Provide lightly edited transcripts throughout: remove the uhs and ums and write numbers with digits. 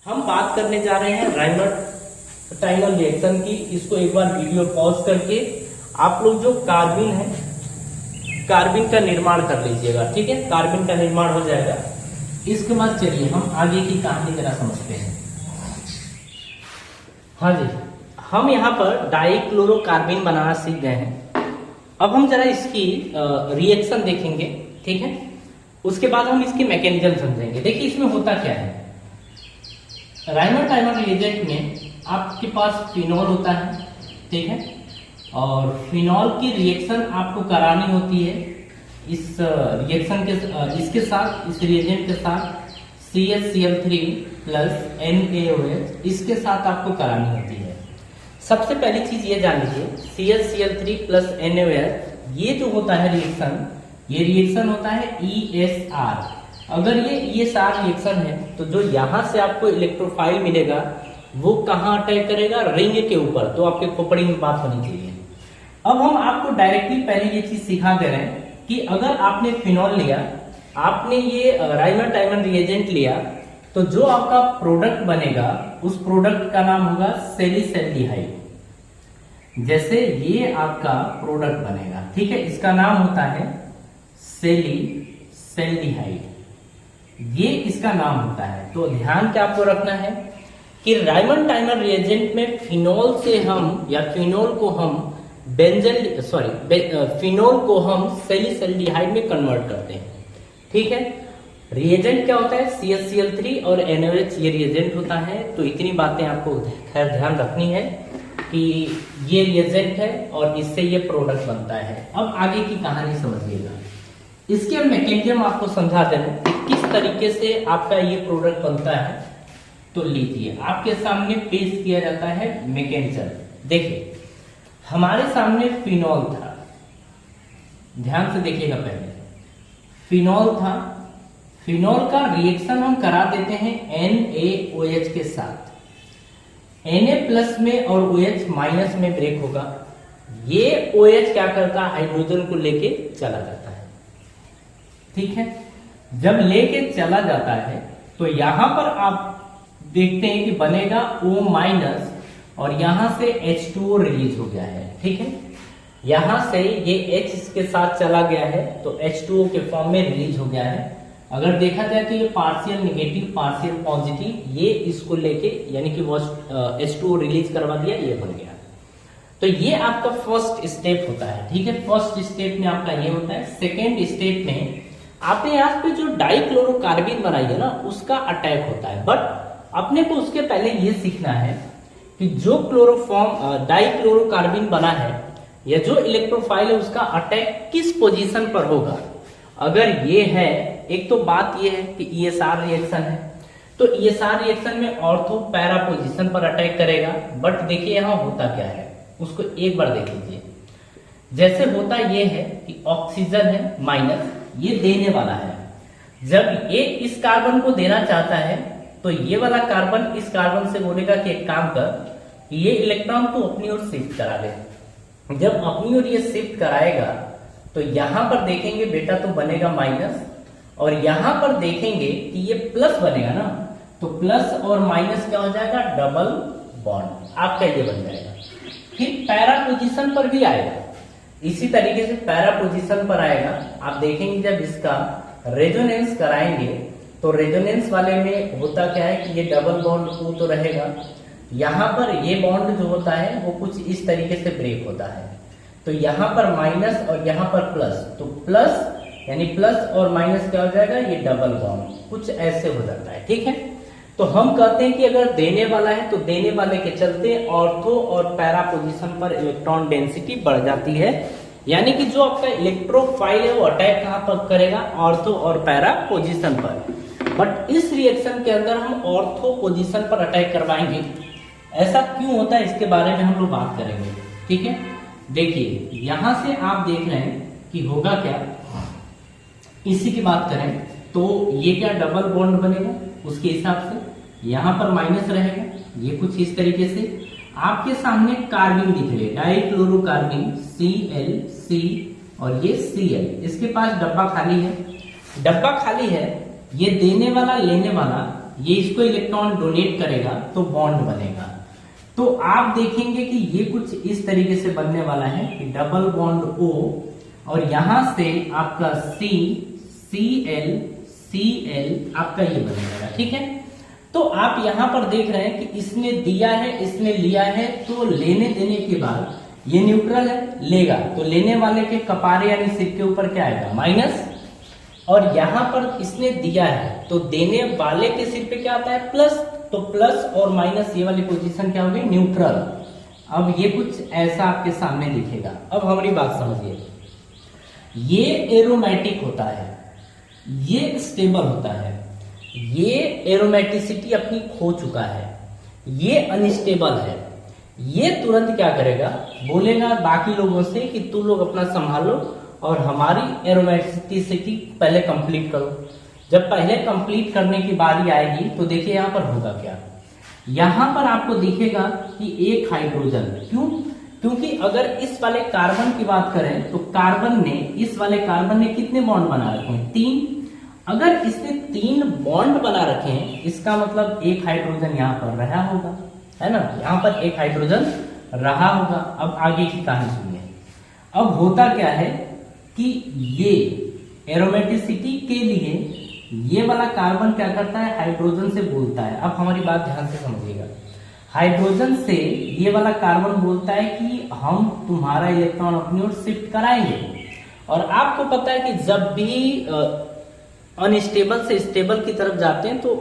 हम बात करने जा रहे हैं राइमर रिएक्शन की। इसको एक बार वीडियो पॉज करके आप लोग जो कार्बिन है, कार्बिन का निर्माण कर लीजिएगा। ठीक है, कार्बिन का निर्माण हो जाएगा। इसके बाद चलिए हम आगे की कहानी जरा समझते हैं। हाँ जी, हम यहाँ पर डाइक्लोरोकार्बिन बनाना सीख गए हैं। अब हम जरा इसकी रिएक्शन देखेंगे। ठीक है, उसके बाद हम इसकी मैकेनिज्म समझेंगे। देखिए इसमें होता क्या है। राइमर रिएजेंट में आपके पास फिनॉल होता है। ठीक है, और फिनॉल की रिएक्शन आपको करानी होती है इस रिएक्शन के इसके साथ, इस रिएजेंट के साथ CHCl3 प्लस NaOH इसके साथ आपको करानी होती है। सबसे पहली चीज ये जान लीजिए, CHCl3 प्लस NaOH ये जो होता है रिएक्शन, ये रिएक्शन होता है ESR। अगर ये ESR रिएक्शन है तो जो यहां से आपको इलेक्ट्रोफाइल मिलेगा वो कहां अटैक करेगा, रिंग के ऊपर। तो आपके खोपड़ी में बात होनी चाहिए। अब हम आपको डायरेक्टली पहले ये चीज सिखा दे रहे हैं कि अगर आपने फिनॉल लिया, आपने ये राइमर रिएजेंट लिया, तो जो आपका प्रोडक्ट बनेगा उस प्रोडक्ट का नाम होगा सेलिसल्डिहाइड। जैसे ये आपका प्रोडक्ट बनेगा, ठीक है, इसका नाम होता है सेलिसल्डिहाइड, ये इसका नाम होता है। तो ध्यान क्या आपको रखना है कि राइमर रिएजेंट में फिनॉल से हम, या फिनॉल को हम फिनॉल को हम सेलिसल्डिहाइड में कन्वर्ट करते हैं। ठीक है, रिएजेंट क्या होता है, CHCl3 और NaOH ये रिएजेंट होता है। तो इतनी बातें आपको खैर ध्यान रखनी है कि ये रिएजेंट है और इससे ये प्रोडक्ट बनता है। अब आगे की कहानी समझिएगा। इसके मैकेनिज्म आपको समझा देना कि किस तरीके से आपका ये प्रोडक्ट बनता है। तो लीजिए, आपके सामने पेश किया जाता है मैकेनिज्म। देखिए हमारे सामने फिनॉल था, ध्यान से देखिएगा। पहले फिनॉल था, फिनॉल का रिएक्शन हम करा देते हैं NaOH के साथ। Na प्लस में और OH माइनस में ब्रेक होगा। ये OH क्या करता है, हाइड्रोजन को लेके चला जाता है। ठीक है, जब लेके चला जाता है तो यहां पर आप देखते हैं कि बनेगा O माइनस और यहां से H2O रिलीज हो गया है। ठीक है, यहां से ये H इसके साथ चला गया है तो H2O के फॉर्म में रिलीज हो गया है। अगर देखा जाए तो ये पार्शियल निगेटिव पार्शियल पॉजिटिव, ये इसको लेके यानी कि वो H2O रिलीज करवा दिया, ये बन गया। तो ये आपका फर्स्ट स्टेप होता है। ठीक है, फर्स्ट स्टेप में आपका ये होता है। सेकेंड स्टेप में आपने यहाँ पे जो डाइक्लोरोकार्बिन बनाई है ना, उसका अटैक होता है। बट अपने को उसके पहले ये सीखना है कि जो डाइक्लोरोकार्बिन बना है या जो इलेक्ट्रोफाइल है उसका अटैक किस पोजीशन पर होगा। अगर ये है, एक तो बात ये है कि ESR रिएक्शन है, तो ESR रिएक्शन में ऑर्थो पैरा पोजीशन पर अटैक करेगा। बट देखिए यहाँ होता क्या है, उसको एक बार देख लीजिए। जैसे होता ये है कि ऑक्सीजन है माइनस, ये देने वाला है। जब ये इस कार्बन को देना चाहता है तो ये वाला कार्बन इस कार्बन से बोलेगा कि एक काम कर, ये इलेक्ट्रॉन तो अपनी ओर शिफ्ट करा दे। जब अपनी ओर ये शिफ्ट कराएगा तो यहां पर देखेंगे बेटा तो बनेगा माइनस, और यहां पर देखेंगे कि ये प्लस बनेगा ना, तो प्लस और माइनस क्या हो जाएगा, डबल बॉन्ड आपका ये बन जाएगा। फिर पैरा पोजीशन पर भी आएगा, इसी तरीके से पैरा पोजीशन पर आएगा। आप देखेंगे जब इसका रेजोनेंस कराएंगे तो रेजोनेंस वाले में होता क्या है कि ये डबल बॉन्ड को तो रहेगा, यहां पर ये बॉन्ड जो होता है वो कुछ इस तरीके से ब्रेक होता है। तो यहां पर माइनस और यहां पर प्लस, तो प्लस यानी प्लस और माइनस क्या हो जाएगा, ये डबल बॉन्ड कुछ ऐसे हो जाता है। ठीक है, तो हम कहते हैं कि अगर देने वाला है तो देने वाले के चलते ऑर्थो और पैरा पोजीशन पर इलेक्ट्रॉन डेंसिटी बढ़ जाती है। यानी कि जो आपका इलेक्ट्रोफाइल है वो अटैक कहां पर करेगा, ऑर्थो और पैरा पोजीशन पर। बट इस रिएक्शन के अंदर हम ऑर्थो पोजीशन पर अटैक करवाएंगे। ऐसा क्यों होता है इसके बारे में हम लोग बात करेंगे। ठीक है, देखिए यहां से आप देख रहे हैं कि होगा क्या, इसी की बात करें तो ये क्या डबल बॉन्ड बनेगा, उसके हिसाब से यहां पर माइनस रहेगा, ये कुछ इस तरीके से आपके सामने कार्बिन दिख रहे, डाइक्लोरोकार्बिन ClC और ये Cl, इसके पास डब्बा खाली है। डब्बा खाली है, ये देने वाला लेने वाला ये इसको इलेक्ट्रॉन डोनेट करेगा तो बॉन्ड बनेगा। तो आप देखेंगे कि ये कुछ इस तरीके से बनने वाला है कि डबल बॉन्ड O और यहां से आपका CCl आपका ये बनेगा, ठीक है। तो आप यहां पर देख रहे हैं कि इसने दिया है, इसने लिया है, तो लेने देने के बाद ये न्यूट्रल है, लेगा तो लेने वाले के कपारे यानी सिर के ऊपर क्या आएगा माइनस, और यहां पर इसने दिया है तो देने वाले के सिर पे क्या आता है प्लस, तो प्लस और माइनस ये वाली पोजीशन क्या होगी न्यूट्रल। अब ये कुछ ऐसा आपके सामने दिखेगा। अब हमारी बात समझिए, ये एरोमेटिक होता है, ये स्टेबल होता है, ये एरोमेटिसिटी अपनी खो चुका है, ये अनस्टेबल है। ये तुरंत क्या करेगा, बोलेगा बाकी लोगों से कि तुम लोग अपना संभालो और हमारी एरोमेटिसिटी पहले कंप्लीट करो। जब पहले कंप्लीट करने की बारी आएगी तो देखिए यहां पर होगा क्या, यहां पर आपको दिखेगा कि एक हाइड्रोजन, क्यों, क्योंकि अगर इस वाले कार्बन की बात करें तो कार्बन ने, इस वाले कार्बन ने कितने बॉन्ड बना रखे हैं 3। अगर इसने 3 बॉन्ड बना रखे हैं इसका मतलब एक हाइड्रोजन यहां पर रहा होगा, है ना, यहां पर एक हाइड्रोजन रहा होगा। अब आगे की कहानी सुनिए। अब होता क्या है कि ये एरोमेटिसिटी के लिए ये वाला कार्बन क्या करता है, हाइड्रोजन से बोलता है। अब हमारी बात ध्यान से समझिएगा, हाइड्रोजन से ये वाला कार्बन बोलता है कि हम तुम्हारा इलेक्ट्रॉन अपनी ओर शिफ्ट कराएंगे। और आपको पता है कि जब भी अनस्टेबल से स्टेबल की तरफ जाते हैं तो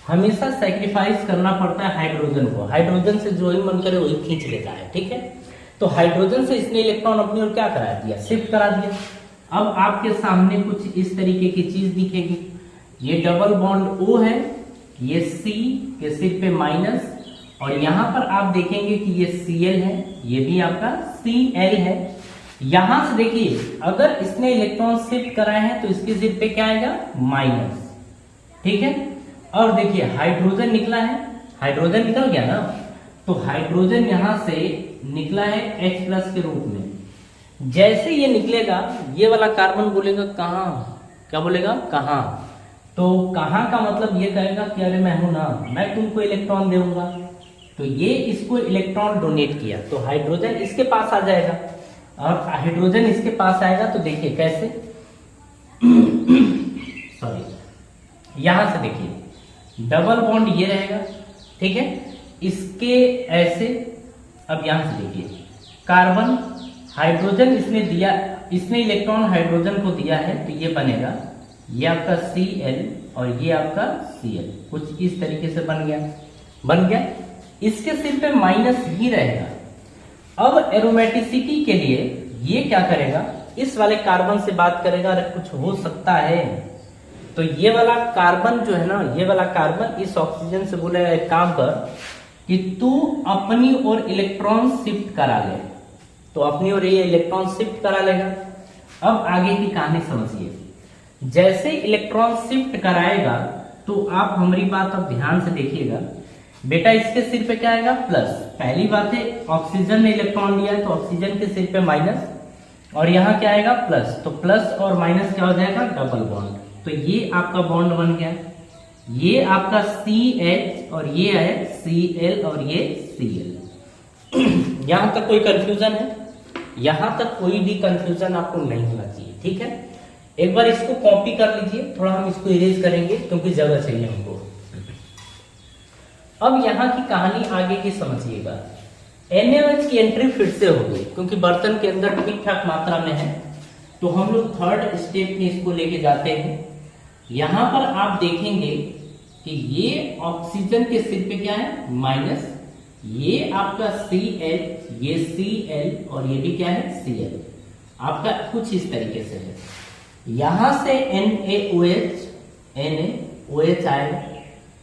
हमेशा सैक्रिफाइस करना पड़ता है हाइड्रोजन को। हाइड्रोजन से जो ही मन करे वही खींच लेता है, ठीक है। तो हाइड्रोजन से इसने इलेक्ट्रॉन अपनी ओर क्या करा दिया, शिफ्ट करा दिया। अब आपके सामने कुछ इस तरीके की चीज दिखेगी, ये डबल बॉन्ड O है, ये C के सिर पे माइनस, और यहां पर आप देखेंगे कि ये Cl है, ये भी आपका Cl है। यहां से देखिए अगर इसने इलेक्ट्रॉन शिफ्ट कराए हैं तो इसके सिर पे क्या आएगा माइनस, ठीक है। और देखिए हाइड्रोजन निकला है, हाइड्रोजन निकल गया ना, तो हाइड्रोजन यहां से निकला है H+ के रूप में। जैसे ये निकलेगा ये वाला कार्बन बोलेगा कहां, क्या बोलेगा कहां, तो कहां का मतलब ये कहेगा कि अरे मैं हूं ना, मैं तुमको इलेक्ट्रॉन दूंगा। तो ये इसको इलेक्ट्रॉन डोनेट किया तो हाइड्रोजन इसके पास आ जाएगा, और हाइड्रोजन इसके पास आएगा तो देखिए कैसे सॉरी, यहां से देखिए डबल बॉन्ड ये रहेगा, ठीक है, इसके ऐसे। अब यहां से देखिए कार्बन हाइड्रोजन इसने दिया, इसने इलेक्ट्रॉन हाइड्रोजन को दिया है तो ये बनेगा, ये आपका Cl और ये आपका Cl, कुछ इस तरीके से बन गया। इसके सिर पे माइनस ही रहेगा। अब एरोमेटिसिटी के लिए ये क्या करेगा, इस वाले कार्बन से बात करेगा, अरे कुछ हो सकता है, तो ये वाला कार्बन जो है ना, ये वाला कार्बन इस ऑक्सीजन से बोलेगा एक काम कर कि तू अपनी ओर इलेक्ट्रॉन शिफ्ट करा ले, तो अपनी ओर ये इलेक्ट्रॉन शिफ्ट करा लेगा। अब आगे की कहानी समझिए, जैसे इलेक्ट्रॉन शिफ्ट कराएगा तो आप हमारी बात अब ध्यान से देखिएगा बेटा, इसके सिर पे क्या आएगा प्लस। पहली बात है ऑक्सीजन ने इलेक्ट्रॉन लिया तो ऑक्सीजन के सिर पे माइनस, और यहाँ क्या आएगा प्लस, तो प्लस और माइनस क्या हो जाएगा डबल बॉन्ड। तो ये आपका बॉन्ड बन गया, ये आपका CH और ये है Cl और ये Cl। यहां तक कोई कंफ्यूजन है, यहां तक कोई भी कंफ्यूजन आपको नहीं होना चाहिए, ठीक है। एक बार इसको कॉपी कर लीजिए, थोड़ा हम इसको इरेज करेंगे क्योंकि जगह चाहिए हमको। अब यहाँ की कहानी आगे की समझिएगा। NaOH की एंट्री फिर से हो गई क्योंकि बर्तन के अंदर ठीक ठाक मात्रा में है, तो हम लोग थर्ड स्टेप में इसको लेके जाते हैं। यहां पर आप देखेंगे कि ये ऑक्सीजन के सिर पे क्या है माइनस, ये आपका CH, ये Cl और ये भी क्या है Cl, आपका कुछ इस तरीके से है। यहां से NaOH आएगा,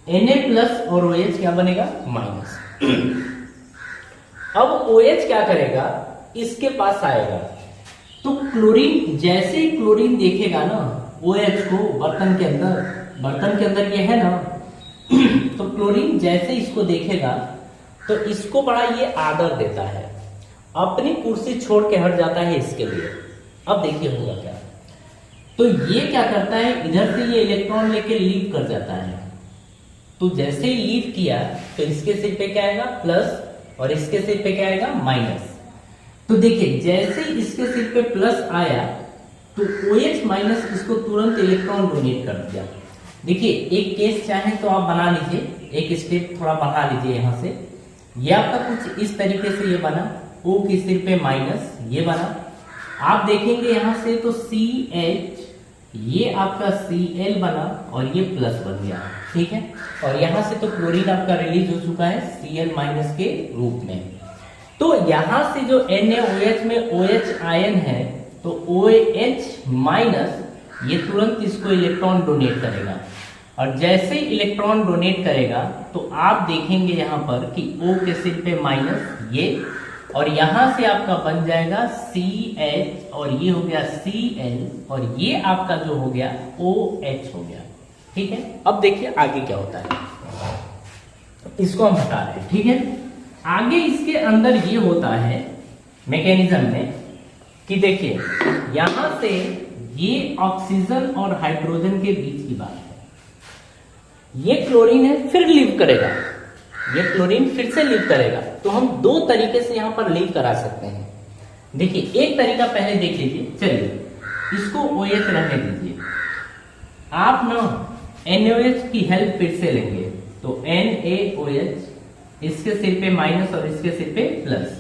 Na+ और OH क्या बनेगा माइनस। अब OH क्या करेगा, इसके पास आएगा, तो क्लोरीन, जैसे ही क्लोरीन देखेगा ना OH को बर्तन के अंदर ये है ना, तो क्लोरीन जैसे इसको देखेगा तो इसको बड़ा ये आदर देता है, अपनी कुर्सी छोड़ के हट जाता है इसके लिए। अब देखिए होगा क्या, तो ये क्या करता है, इधर से ये इलेक्ट्रॉन लेके लीव कर जाता है, तो जैसे ही लीव किया तो इसके सिर पे क्या आएगा प्लस और इसके सिर पे क्या आएगा माइनस। तो देखिए जैसे ही इसके सिर पे प्लस आया तो OH माइनस इसको तुरंत इलेक्ट्रॉन डोनेट कर दिया। देखिए एक केस चाहे तो आप बना लीजिए, एक स्टेप थोड़ा बढ़ा लीजिए यहाँ से। ये आपका कुछ इस तरीके से ये बना, O के सिर पे माइनस ये बना। आप देखेंगे यहाँ से तो CH ये आपका Cl बना और ये प्लस बन गया, ठीक है। और यहाँ से तो क्लोरीन आपका रिलीज हो चुका है Cl माइनस के रूप में। तो यहाँ से जो NaOH में OH आयन है तो OH माइनस ये तुरंत इसको इलेक्ट्रॉन डोनेट करेगा और जैसे ही इलेक्ट्रॉन डोनेट करेगा तो आप देखेंगे यहाँ पर कि O के सिर पे माइनस ये और यहां से आपका बन जाएगा CH और ये हो गया Cl और ये आपका जो हो गया OH हो गया, ठीक है। अब देखिए आगे क्या होता है, इसको हम हटा रहे हैं, ठीक है। आगे इसके अंदर ये होता है मैकेनिज्म में कि देखिए यहां से ये ऑक्सीजन और हाइड्रोजन के बीच की बात है। ये क्लोरीन है फिर लीव करेगा, ये क्लोरीन फिर से लीव करेगा। तो हम दो तरीके से यहां पर लीव करा सकते हैं। देखिए एक तरीका पहले देख लीजिए, चलिए इसको OH रहने दीजिए। आप ना NaOH की हेल्प फिर से लेंगे तो NaOH इसके सिर पे माइनस और इसके सिर पे प्लस।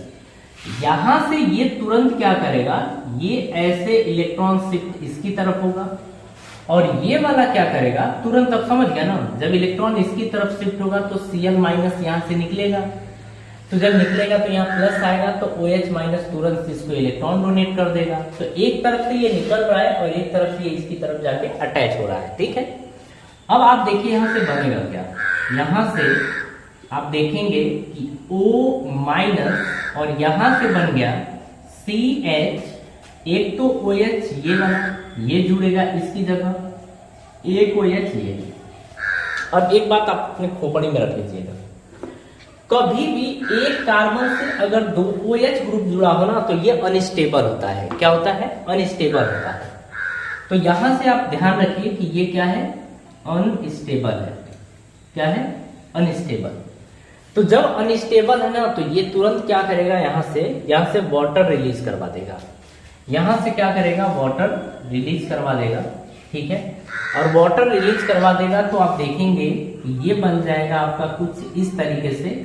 यहां से ये तुरंत क्या करेगा, ये ऐसे इलेक्ट्रॉन शिफ्ट इसकी तरफ होगा और ये वाला क्या करेगा तुरंत, अब समझ गया ना, जब इलेक्ट्रॉन इसकी तरफ शिफ्ट होगा तो Cl माइनस यहां से निकलेगा, तो जब निकलेगा तो यहाँ प्लस आएगा तो OH माइनस तुरंत इसको इलेक्ट्रॉन डोनेट कर देगा। तो एक तरफ से ये निकल रहा है और एक तरफ से ये इसकी तरफ जाके अटैच हो रहा है, ठीक है। अब आप देखिए यहाँ से बनेगा क्या, यहाँ से आप देखेंगे कि O माइनस और यहां से बन गया CH, एक तो OH ये बना, ये जुड़ेगा इसकी जगह, एक OH ये। अब एक बात आप अपने खोपड़ी में रख लीजिएगा, कभी भी एक कार्बन से अगर दो OH ग्रुप जुड़ा हो ना तो ये अनस्टेबल होता है। क्या होता है, अनस्टेबल होता है। तो यहां से आप ध्यान रखिए कि ये क्या है, अनस्टेबल है। क्या है, अनस्टेबल। तो जब अनस्टेबल है ना तो ये तुरंत क्या करेगा, यहां से वाटर रिलीज करवा देगा, यहां से क्या करेगा, वाटर रिलीज करवा देगा, ठीक है। और वाटर रिलीज करवा देगा तो आप देखेंगे कि ये बन जाएगा आपका कुछ इस तरीके से,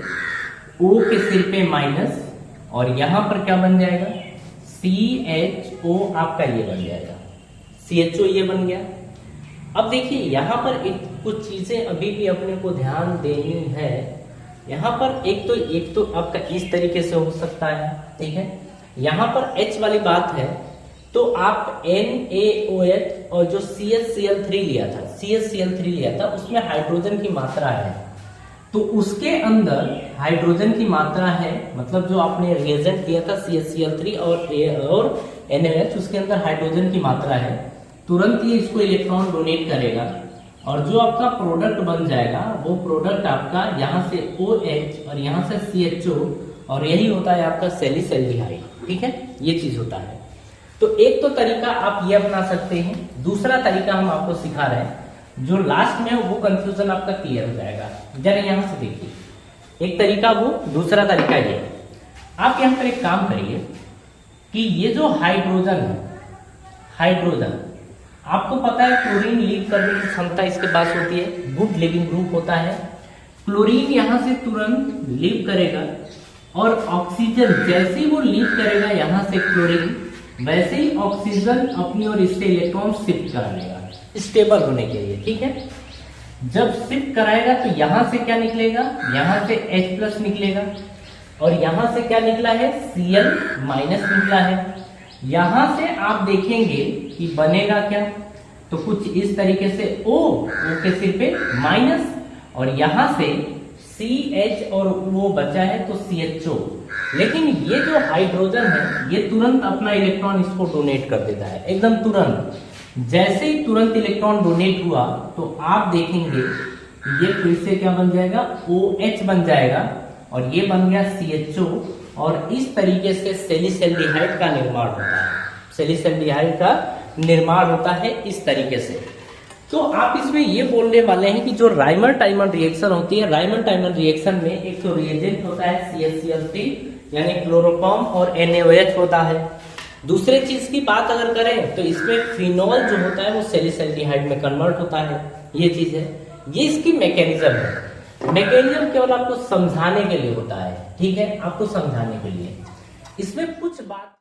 O के सिर पे माइनस और यहां पर क्या बन जाएगा, CHO आपका ये बन जाएगा, CHO ये बन गया। अब देखिए यहां पर कुछ चीजें अभी भी अपने को ध्यान देनी है। यहां पर एक तो आपका इस तरीके से हो सकता है, ठीक है। यहां पर H वाली बात है तो आप NaOH और जो CHCl3 लिया था उसमें हाइड्रोजन की मात्रा है, तो उसके अंदर हाइड्रोजन की मात्रा है, मतलब जो आपने रिएजेंट लिया था CHCl3 और NaOH उसके अंदर हाइड्रोजन की मात्रा है, तुरंत ये इसको इलेक्ट्रॉन डोनेट करेगा और जो आपका प्रोडक्ट बन जाएगा वो प्रोडक्ट आपका यहाँ से OH और यहाँ से CHO और यही होता है आपका सैलिसैल्डिहाइड, ठीक है। ये चीज होता है। तो एक तो तरीका आप ये अपना सकते हैं, दूसरा तरीका हम आपको सिखा रहे हैं, जो लास्ट में वो कंफ्यूजन आपका क्लियर हो जाएगा। जरा यहाँ से देखिए, एक तरीका वो, दूसरा तरीका ये। आप यहाँ पर एक काम करिए कि ये जो हाइड्रोजन है, हाइड्रोजन आपको पता है क्लोरीन लीव करने की क्षमता इसके पास होती है, गुड लिविंग ग्रुप होता है। क्लोरीन यहां से तुरंत लीव करेगा और ऑक्सीजन जैसे ही वो लीव करेगा यहां से क्लोरीन, वैसे ही ऑक्सीजन अपनी ओर इससे इलेक्ट्रॉन शिफ्ट करा लेगा स्टेबल होने के लिए, ठीक है। जब शिफ्ट कराएगा तो यहां से क्या निकलेगा, यहां से H+ निकलेगा और यहां से क्या निकला है, Cl- निकला है। यहां से आप देखेंगे कि बनेगा क्या, तो कुछ इस तरीके से O के सिर पे माइनस और यहां से CH और वो बचा है तो CHO। लेकिन ये जो हाइड्रोजन है ये तुरंत अपना इलेक्ट्रॉन इसको डोनेट कर देता है, एकदम तुरंत। जैसे ही तुरंत इलेक्ट्रॉन डोनेट हुआ तो आप देखेंगे ये फिर से क्या बन जाएगा, OH बन जाएगा और ये बन गया CHO और इस तरीके से सैलिसैल्डिहाइड का निर्माण होता है। सैलिसैल्डिहाइड का निर्माण होता है इस तरीके से। तो आप इसमें ये बोलने वाले हैं कि जो राइमर टाइमर रिएक्शन होती है, राइमर टाइमर रिएक्शन में एक तो रिएजेंट होता है CaCl3 यानी क्लोरोफॉर्म और NaOH होता है। दूसरे चीज की बात अगर करें तो इसमें फिनॉल जो होता है वो सैलिसल्डिहाइड में कन्वर्ट होता है, ये चीज है। ये इसकी मैकेनिज्म है। मैकेनिज्म केवल आपको समझाने के लिए होता है, ठीक है, आपको समझाने के लिए। इसमें कुछ बात